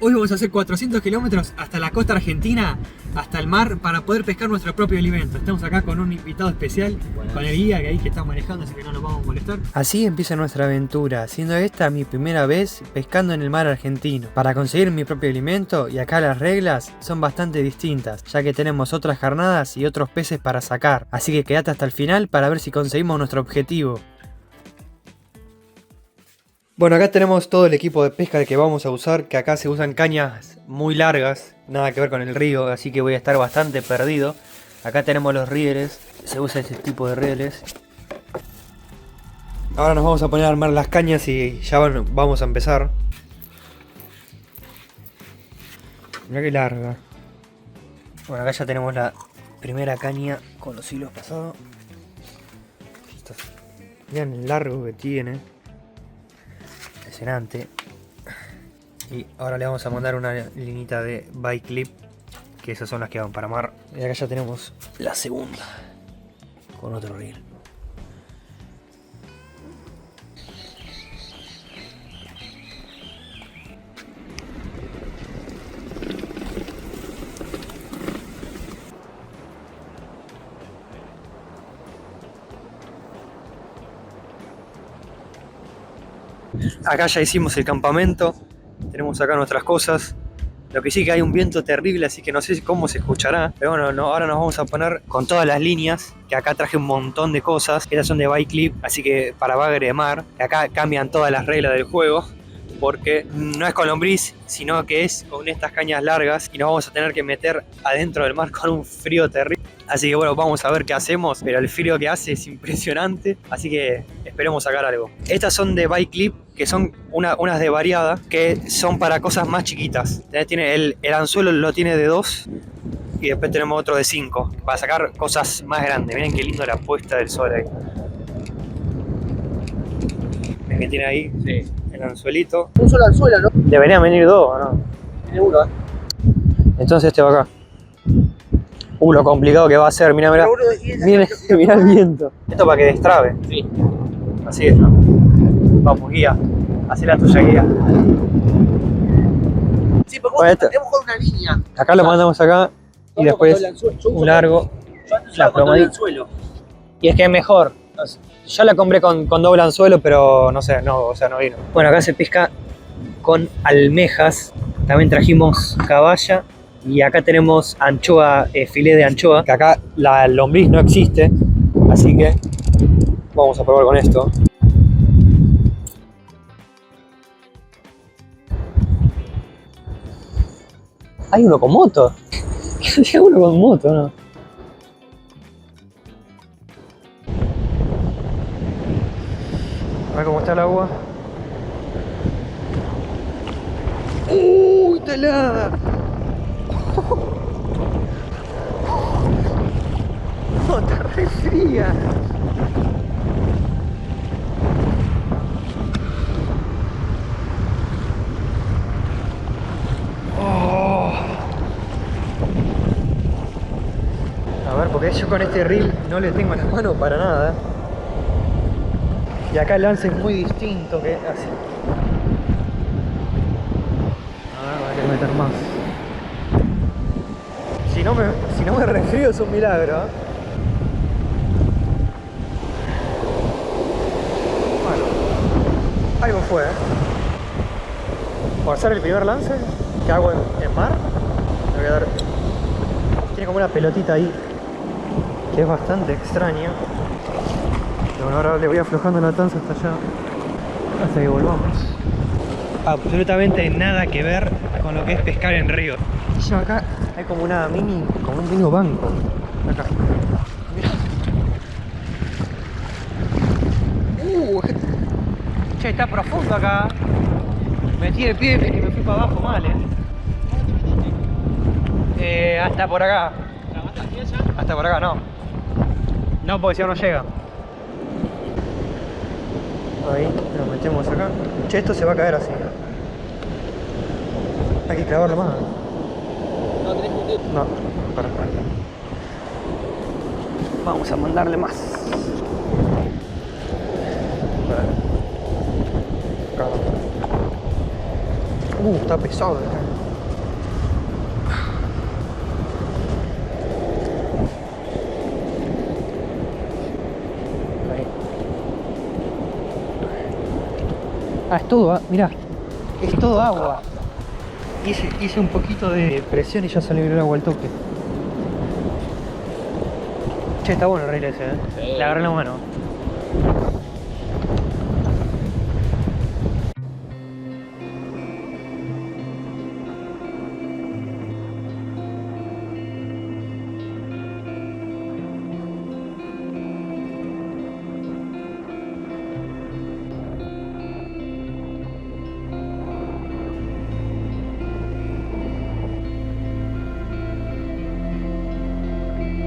Hoy vamos a hacer 400 kilómetros hasta la costa argentina, hasta el mar, para poder pescar nuestro propio alimento. Estamos acá con un invitado especial, con el guía que ahí que está manejando, así que no nos vamos a molestar. Así empieza nuestra aventura, siendo esta mi primera vez pescando en el mar argentino, para conseguir mi propio alimento. Y acá las reglas son bastante distintas, ya que tenemos otras carnadas y otros peces para sacar. Así que quédate hasta el final para ver si conseguimos nuestro objetivo. Bueno, acá tenemos todo el equipo de pesca que vamos a usar, que acá se usan cañas muy largas, nada que ver con el río, así que voy a estar bastante perdido. Acá tenemos los rieles, se usa este tipo de rieles. Ahora nos vamos a poner a armar las cañas y ya vamos a empezar. Mirá que larga. Bueno, acá ya tenemos la primera caña con los hilos pasados. Mirá el largo que tiene. Impresionante. Y ahora le vamos a mandar una linita de bike clip, que esas son las que van para mar. Y acá ya tenemos la segunda con otro reel. Acá ya hicimos el campamento, tenemos acá nuestras cosas. Lo que sí que hay un viento terrible, así que no sé cómo se escuchará. Pero bueno, ahora nos vamos a poner con todas las líneas, que acá traje un montón de cosas. Estas son de bike clip, así que para bagre de mar. Acá cambian todas las reglas del juego, porque no es con lombriz, sino que es con estas cañas largas. Y nos vamos a tener que meter adentro del mar con un frío terrible. Así que bueno, vamos a ver qué hacemos, pero el frío que hace es impresionante, así que esperemos sacar algo. Estas son de bike clip, que son unas de variada, que son para cosas más chiquitas. Tiene el anzuelo lo tiene de 2 y después tenemos otro de 5, para sacar cosas más grandes. Miren qué lindo la puesta del sol ahí. ¿Ven que tiene ahí? Sí. El anzuelito. Un solo anzuelo, ¿no? Deberían venir 2, ¿no? Tiene uno, ¿eh? Entonces este va acá. Lo complicado que va a ser, mirá el viento. Esto para que destrabe. Sí. Así es, ¿no? Vamos, guía. Hacé la tuya, guía. Sí, porque bueno, tenemos con una línea. Acá lo mandamos acá y después un largo. La doble anzuelo. Y es que es mejor. Yo la compré con doble anzuelo, pero no sé, no vino. Bueno, acá se pesca con almejas. También trajimos caballa. Y acá tenemos anchoa, filé de anchoa, que acá la lombriz no existe, así que vamos a probar con esto. Hay uno con moto. Hay uno con moto, ¿no? A ver cómo está el agua. ¡Uy, está helada! No, está re fría. Oh. A ver, porque yo con este reel no le tengo las manos para nada. Y acá el lance es muy distinto que así. A ver, voy a meter más. Si no me resfrío es un milagro, ¿eh? Bueno, algo fue, ¿eh? Por hacer el primer lance que hago en mar, le voy a dar... Tiene como una pelotita ahí, que es bastante extraña. Pero bueno, ahora le voy aflojando la tanza hasta allá, hasta que volvamos. Absolutamente nada que ver con lo que es pescar en río. Y yo acá hay como un mini banco. Acá. Mirá. Che, está profundo acá. Metí el pie y me fui para abajo mal, hasta por acá. Hasta por acá, no. No, porque si no llega. Ahí, lo metemos acá. Che, esto se va a caer así. Hay que clavarlo más. No, para. Vamos a mandarle más. Acá. Está pesado acá. Ah, es todo, mirá, es todo agua. Hice un poquito de presión y ya salió el agua al toque. Che, está bueno el reel ese, Sí. Le agarré la mano.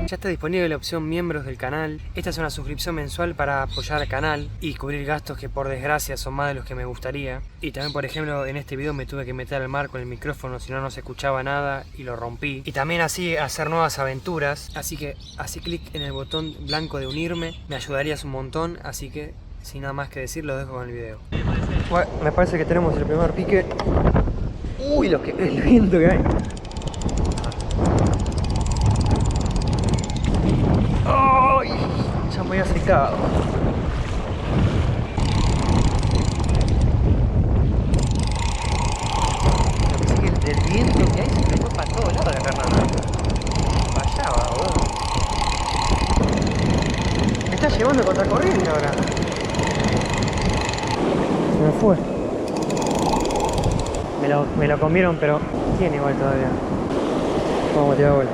Ya está disponible la opción miembros del canal. Esta es una suscripción mensual para apoyar al canal y cubrir gastos que por desgracia son más de los que me gustaría. Y también, por ejemplo, en este video me tuve que meter al mar con el micrófono, si no, no se escuchaba nada y lo rompí. Y también así hacer nuevas aventuras. Así que así clic en el botón blanco de unirme, me ayudarías un montón. Así que sin nada más que decir, lo dejo con el video. Bueno, me parece que tenemos el primer pique. Uy, el viento que hay. ¡Ay! Ya me había secado. Pensé que el viento que hay se me fue para todos lados la carnada. Vaya, boludo. Me está llevando contracorriente ahora. Se me fue. Me lo comieron, pero tiene igual todavía. Vamos a tirar vuelta.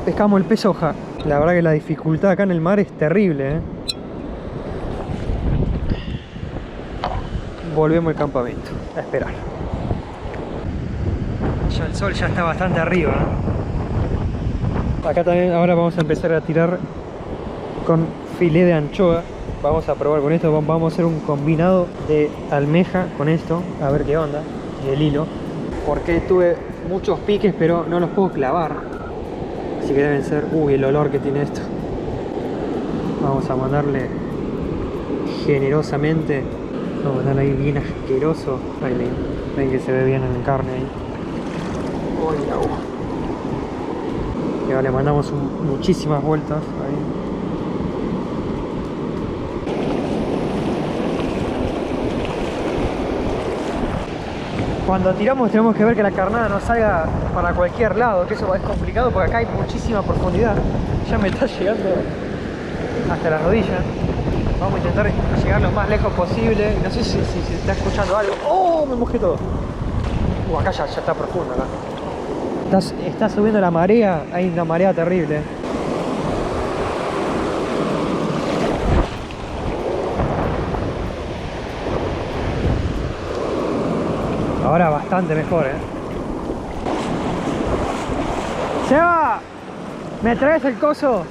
Pescamos el pez hoja. La verdad que la dificultad acá en el mar es terrible, Volvemos al campamento a esperar. Ya el sol ya está bastante arriba, Acá también ahora vamos a empezar a tirar con filé de anchoa. Vamos a probar con esto, vamos a hacer un combinado de almeja con esto, a ver qué onda, y el hilo. Porque tuve muchos piques pero no los puedo clavar. Así que deben ser... Uy, el olor que tiene esto. Vamos a mandarle generosamente. Vamos a mandarle ahí bien asqueroso. Ahí ven que se ve bien en la carne ahí. Uy, no. Y ahora le mandamos muchísimas vueltas ahí. Cuando tiramos tenemos que ver que la carnada no salga para cualquier lado, que eso es complicado porque acá hay muchísima profundidad. Ya me está llegando hasta las rodillas. Vamos a intentar llegar lo más lejos posible. No sé si se está escuchando algo. ¡Oh! Me mojé todo. Acá ya está profundo acá. Está subiendo la marea, hay una marea terrible. Ahora bastante mejor, ¡Seba! ¿Me traes el coso?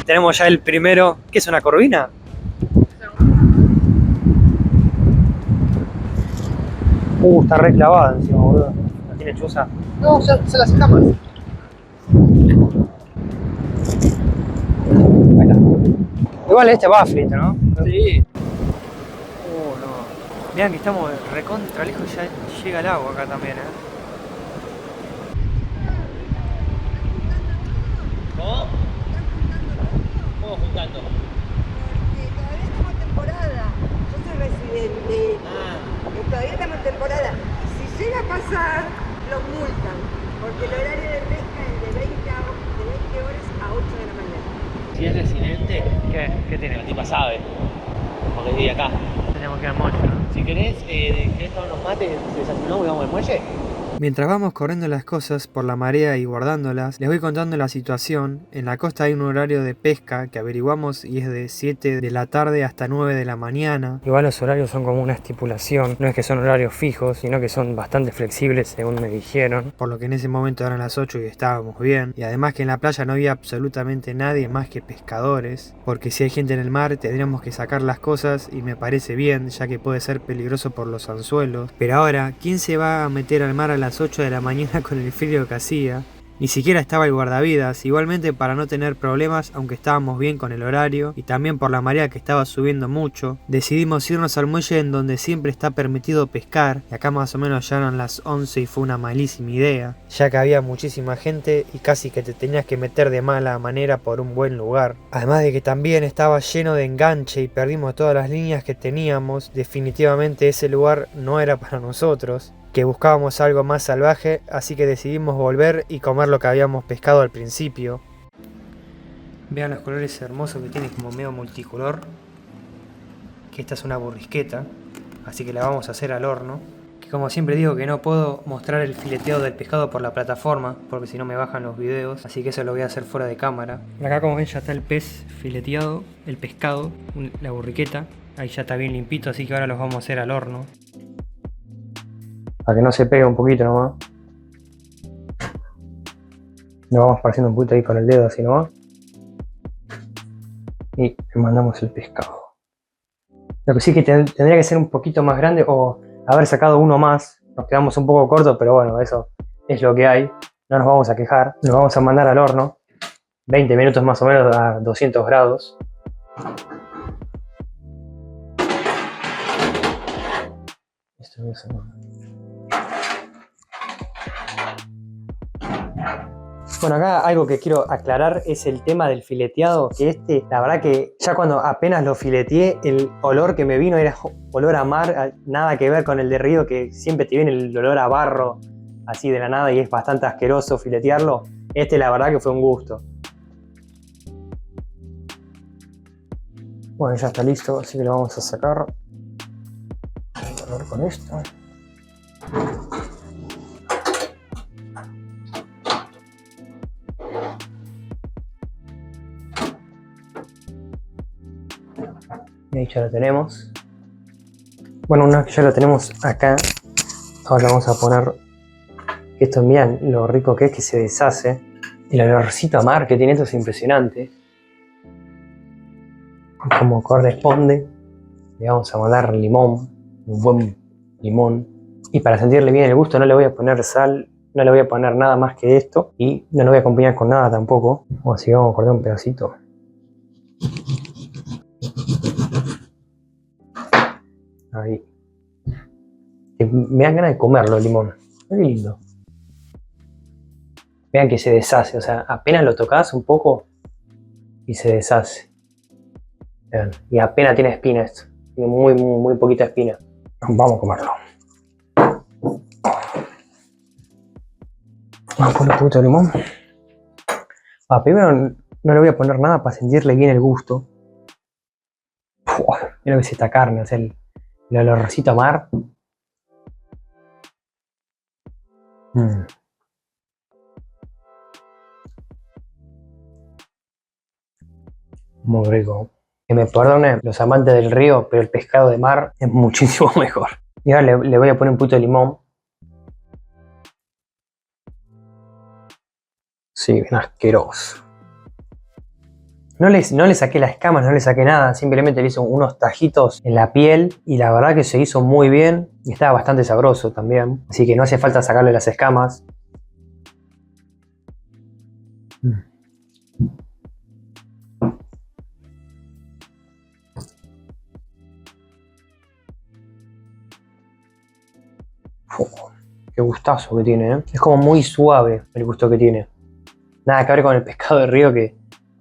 Tenemos ya el primero. ¿Qué es una corvina? Está re clavada encima, boludo. ¿No tiene chuza? No, se las escapas. Igual este va frito, ¿no? Sí. No. Vean que estamos recontra lejos, ya llega el agua acá también, ¿Cómo? ¿Cómo juntando? Todavía estamos en temporada. Yo soy residente. Todavía estamos en temporada. Si llega a pasar, los multan. Porque el horario de pesca es de 20 horas a 8 de la mañana. Si es residente, ¿Qué tiene? la tipa sabe. Porque vive acá. Tenemos que ir al muelle, ¿no? Si querés tomar unos mates, desayunamos y vamos al muelle. Mientras vamos corriendo las cosas por la marea y guardándolas, les voy contando la situación. En la costa hay un horario de pesca que averiguamos y es de 7 de la tarde hasta 9 de la mañana. Igual los horarios son como una estipulación, no es que son horarios fijos, sino que son bastante flexibles según me dijeron. Por lo que en ese momento eran las 8 y estábamos bien. Y además que en la playa no había absolutamente nadie más que pescadores. Porque si hay gente en el mar tendríamos que sacar las cosas y me parece bien, ya que puede ser peligroso por los anzuelos. Pero ahora, ¿quién se va a meter al mar a las 8 de la mañana con el frío que hacía? Ni siquiera estaba el guardavidas, igualmente para no tener problemas, aunque estábamos bien con el horario y también por la marea que estaba subiendo mucho, decidimos irnos al muelle en donde siempre está permitido pescar, y acá más o menos ya eran las 11 y fue una malísima idea, ya que había muchísima gente y casi que te tenías que meter de mala manera por un buen lugar. Además de que también estaba lleno de enganche y perdimos todas las líneas que teníamos, definitivamente ese lugar no era para nosotros, que buscábamos algo más salvaje, así que decidimos volver y comer lo que habíamos pescado al principio. Vean los colores hermosos que tiene, como medio multicolor, que esta es una borrisqueta, así que la vamos a hacer al horno. Que como siempre digo que no puedo mostrar el fileteado del pescado por la plataforma, porque si no me bajan los videos, así que eso lo voy a hacer fuera de cámara. Acá como ven ya está el pez fileteado, el pescado, la borriqueta, ahí ya está bien limpito, así que ahora los vamos a hacer al horno. Para que no se pegue un poquito nomás. Lo vamos parciendo un poquito ahí con el dedo así nomás. Y le mandamos el pescado. Lo que sí que tendría que ser un poquito más grande o haber sacado uno más. Nos quedamos un poco cortos, pero bueno, eso es lo que hay. No nos vamos a quejar. Lo vamos a mandar al horno. 20 minutos más o menos a 200 grados. Esto no es nada. Bueno, acá algo que quiero aclarar es el tema del fileteado, que la verdad que ya cuando apenas lo fileteé, el olor que me vino era olor a mar, nada que ver con el de río, que siempre te viene el olor a barro, así de la nada, y es bastante asqueroso filetearlo. La verdad que fue un gusto. Bueno, ya está listo, así que lo vamos a sacar. Vamos a ver con esto. Y ahí ya lo tenemos. Bueno, una vez que ya lo tenemos acá, ahora vamos a poner esto. Miren lo rico que es, que se deshace. El olorcito a mar que tiene esto es impresionante. Como corresponde, le vamos a mandar limón, un buen limón. Y para sentirle bien el gusto no le voy a poner sal, no le voy a poner nada más que esto. Y no lo voy a acompañar con nada tampoco. Así que vamos a cortar un pedacito. Ahí. Me dan ganas de comerlo el limón. Qué lindo. Vean que se deshace, o sea, apenas lo tocas un poco y se deshace. Vean, y apenas tiene espina esto. Tiene muy poquita espina. Vamos a comerlo. Vamos a poner un poquito de limón. Primero no le voy a poner nada para sentirle bien el gusto. Mira que es esta carne, o sea, el olorcito a mar. Muy rico. Que me perdonen los amantes del río, pero el pescado de mar es muchísimo mejor. Y ahora le voy a poner un poquito de limón. Sí, bien asqueroso. No le saqué las escamas, no le saqué nada, simplemente le hice unos tajitos en la piel y la verdad que se hizo muy bien y estaba bastante sabroso también. Así que no hace falta sacarle las escamas. Qué gustazo que tiene, ¿eh? Es como muy suave el gusto que tiene. Nada que ver con el pescado de río, que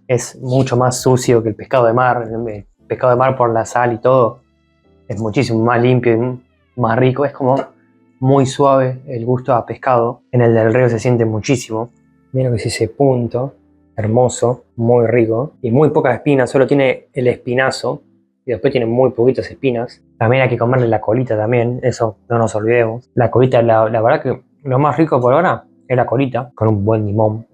es mucho más sucio que el pescado de mar. El pescado de mar, por la sal y todo, es muchísimo más limpio y más rico. Es como muy suave el gusto a pescado. En el del río se siente muchísimo. Miren que es ese punto hermoso, muy rico y muy pocas espinas. Solo tiene el espinazo y después tiene muy poquitas espinas. También hay que comerle la colita también, eso no nos olvidemos. La colita, la verdad que lo más rico por ahora es la colita, con un buen limón.